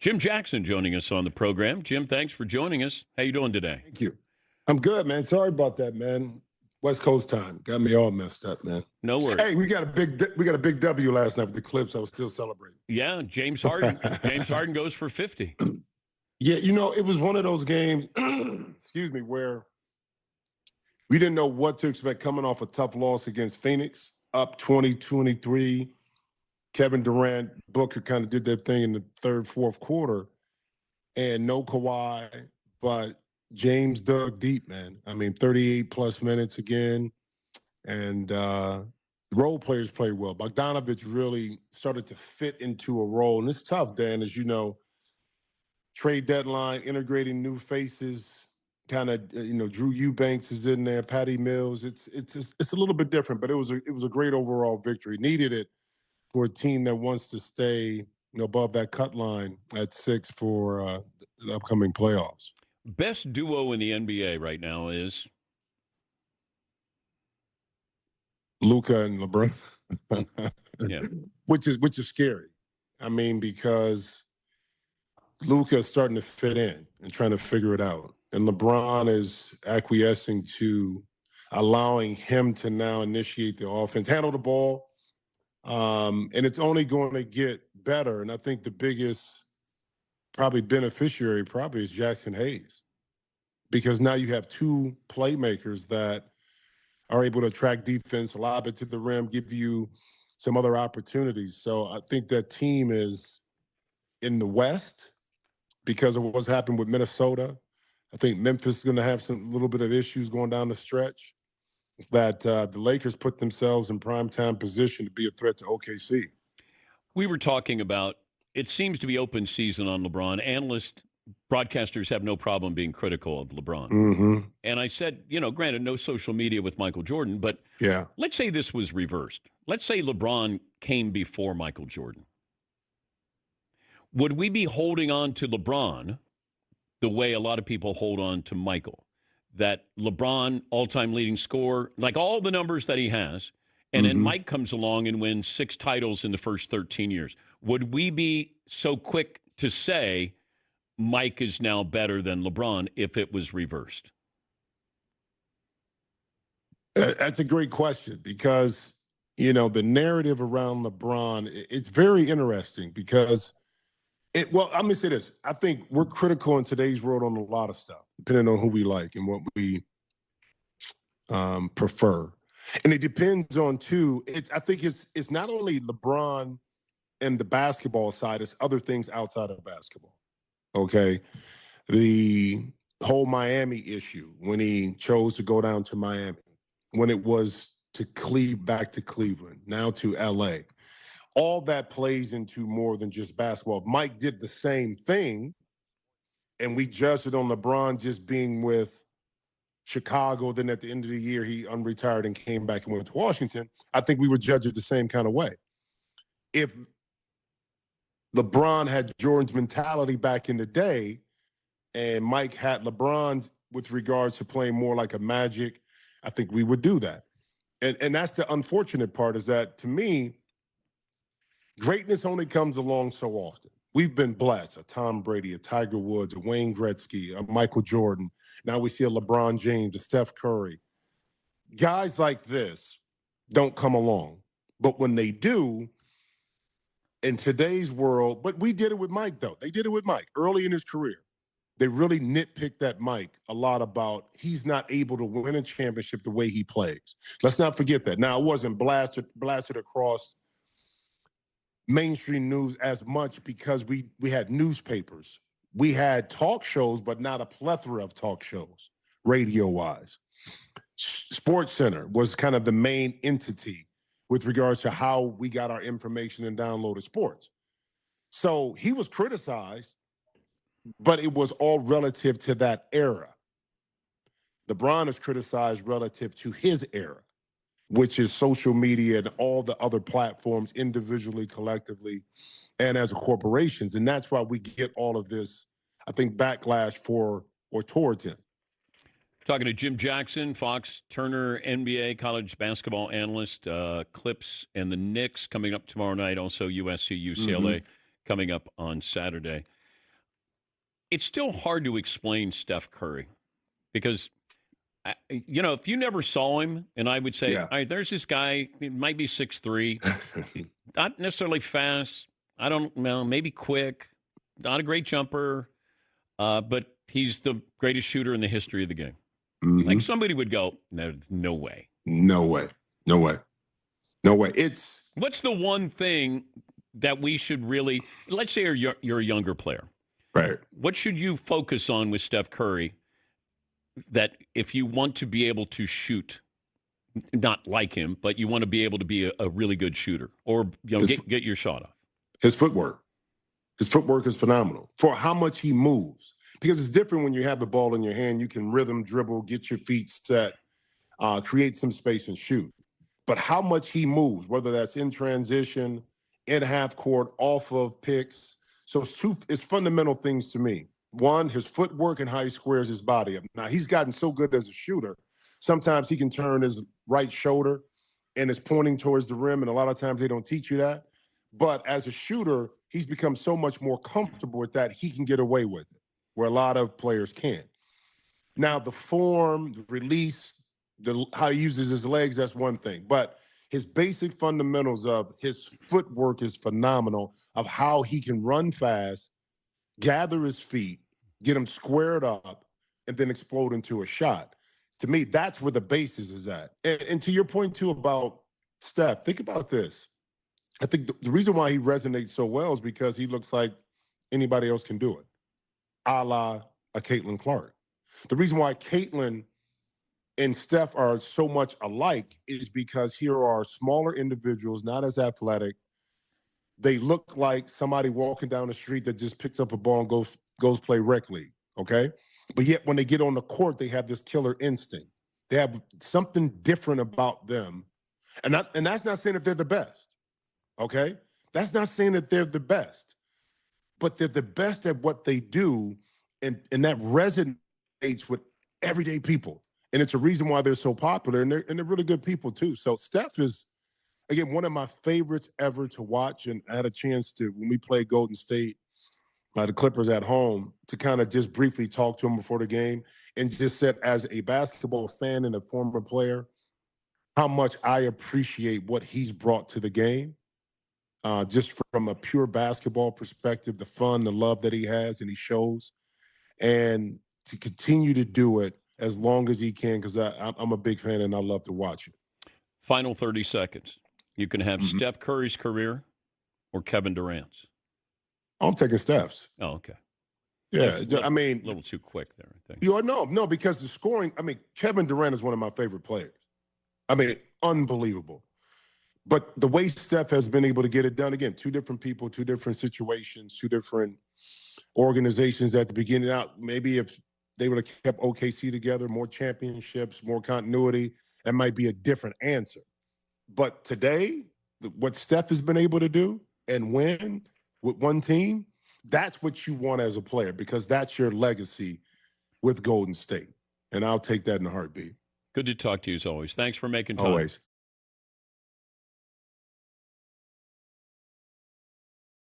Jim Jackson joining us on the program. Jim, thanks for joining us. How you doing today? Thank you. I'm good, man. Sorry about that, man. West Coast time got me all messed up, man. No worries. Hey, we got a big W last night with the Clips. I was still celebrating. Yeah, James Harden. James Harden goes for 50. Yeah, it was one of those games, excuse me, where we didn't know what to expect coming off a tough loss against Phoenix, up 20-23. Kevin Durant, Booker kind of did their thing in the third, fourth quarter, and no Kawhi, but James dug deep, man. I mean, 38-plus minutes again, and the role players played well. Bogdanovich really started to fit into a role, and it's tough, Dan, as you know. Trade deadline, integrating new faces, kind of, Drew Eubanks is in there, Patty Mills. It's a little bit different, but it was a great overall victory. Needed it for a team that wants to stay above that cut line at 6 for the upcoming playoffs. Best duo in the NBA right now is Luka and LeBron. Yeah. Which is scary. I mean, because Luka is starting to fit in and trying to figure it out. And LeBron is acquiescing to allowing him to now initiate the offense, handle the ball. And it's only going to get better. And I think the biggest beneficiary is Jackson Hayes. Because now you have two playmakers that are able to attract defense, lob it to the rim, give you some other opportunities. So I think that team is in the West because of what's happened with Minnesota. I think Memphis is going to have a little bit of issues going down the stretch. That the Lakers put themselves in primetime position to be a threat to OKC. We were talking about, it seems to be open season on LeBron. Analysts, broadcasters have no problem being critical of LeBron. Mm-hmm. And I said, granted, no social media with Michael Jordan, but yeah, let's say this was reversed. Let's say LeBron came before Michael Jordan. Would we be holding on to LeBron the way a lot of people hold on to Michael? That LeBron, all-time leading scorer, like all the numbers that he has, and then Mike comes along and wins 6 titles in the first 13 years. Would we be so quick to say Mike is now better than LeBron if it was reversed? That's a great question because, the narrative around LeBron, it's very interesting because I'm going to say this. I think we're critical in today's world on a lot of stuff, depending on who we like and what we prefer. And it depends on, too, I think it's not only LeBron and the basketball side, it's other things outside of basketball, okay? The whole Miami issue, when he chose to go down to Miami, when it was to back to Cleveland, now to L.A., all that plays into more than just basketball. Mike did the same thing, and we judged it on LeBron just being with Chicago. Then at the end of the year, he unretired and came back and went to Washington. I think we would judge it the same kind of way. If LeBron had Jordan's mentality back in the day, and Mike had LeBron's with regards to playing more like a Magic, I think we would do that. And that's the unfortunate part is that, to me, greatness only comes along so often. We've been blessed. A Tom Brady, a Tiger Woods, a Wayne Gretzky, a Michael Jordan. Now we see a LeBron James, a Steph Curry. Guys like this don't come along. But when they do, in today's world, but we did it with Mike, though. They did it with Mike early in his career. They really nitpicked that Mike a lot about he's not able to win a championship the way he plays. Let's not forget that. Now, it wasn't blasted across mainstream news as much because we had newspapers. We had talk shows, but not a plethora of talk shows, radio-wise. Sports Center was kind of the main entity with regards to how we got our information and downloaded sports. So he was criticized, but it was all relative to that era. LeBron is criticized relative to his era, which is social media and all the other platforms individually, collectively, and as corporations. And that's why we get all of this, I think, backlash for or towards him. Talking to Jim Jackson, Fox Turner, NBA college basketball analyst, Clips and the Knicks coming up tomorrow night. Also USC, UCLA coming up on Saturday. it's still hard to explain Steph Curry because, if you never saw him, and I would say, all right, there's this guy, he might be 6'3", not necessarily fast. I don't know, maybe quick, not a great jumper, but he's the greatest shooter in the history of the game. Mm-hmm. Like somebody would go, no way. No way. No way. No way. What's the one thing that we should really, let's say you're a younger player. Right. What should you focus on with Steph Curry that if you want to be able to shoot, not like him, but you want to be able to be a really good shooter or get your shot off? His footwork. His footwork is phenomenal for how much he moves. Because it's different when you have the ball in your hand. You can rhythm, dribble, get your feet set, create some space and shoot. But how much he moves, whether that's in transition, in half court, off of picks. So it's fundamental things to me. One, his footwork and how he squares his body up. Now, he's gotten so good as a shooter. Sometimes he can turn his right shoulder and is pointing towards the rim, and a lot of times they don't teach you that. But as a shooter, he's become so much more comfortable with that, he can get away with it, where a lot of players can't. Now, the form, the release, how he uses his legs, that's one thing. But his basic fundamentals of his footwork is phenomenal, of how he can run fast, gather his feet, get him squared up, and then explode into a shot. To me, that's where the basis is at. And to your point, too, about Steph, think about this. I think the reason why he resonates so well is because he looks like anybody else can do it, a la a Caitlin Clark. The reason why Caitlin and Steph are so much alike is because here are smaller individuals, not as athletic. They look like somebody walking down the street that just picks up a ball and goes play rec league, okay? But yet when they get on the court, they have this killer instinct. They have something different about them. And that's not saying that they're the best, okay? That's not saying that they're the best. But they're the best at what they do, and that resonates with everyday people. And it's a reason why they're so popular, and they're really good people too. So Steph is, again, one of my favorites ever to watch. And I had a chance to, when we played Golden State, the Clippers at home, to kind of just briefly talk to him before the game and just said, as a basketball fan and a former player, how much I appreciate what he's brought to the game. Just from a pure basketball perspective, the fun, the love that he has and he shows, and to continue to do it as long as he can, because I'm a big fan and I love to watch it. Final 30 seconds. You can have Steph Curry's career or Kevin Durant's. I'm taking Steph's. Oh, okay. Yeah, I mean, a little too quick there, I think. No, because the scoring, Kevin Durant is one of my favorite players. Unbelievable. But the way Steph has been able to get it done, again, two different people, two different situations, two different organizations at the beginning. Out, maybe if they would have kept OKC together, more championships, more continuity, that might be a different answer. But today, what Steph has been able to do and win with one team, that's what you want as a player, because that's your legacy with Golden State. And I'll take that in a heartbeat. Good to talk to you as always. Thanks for making time. Always.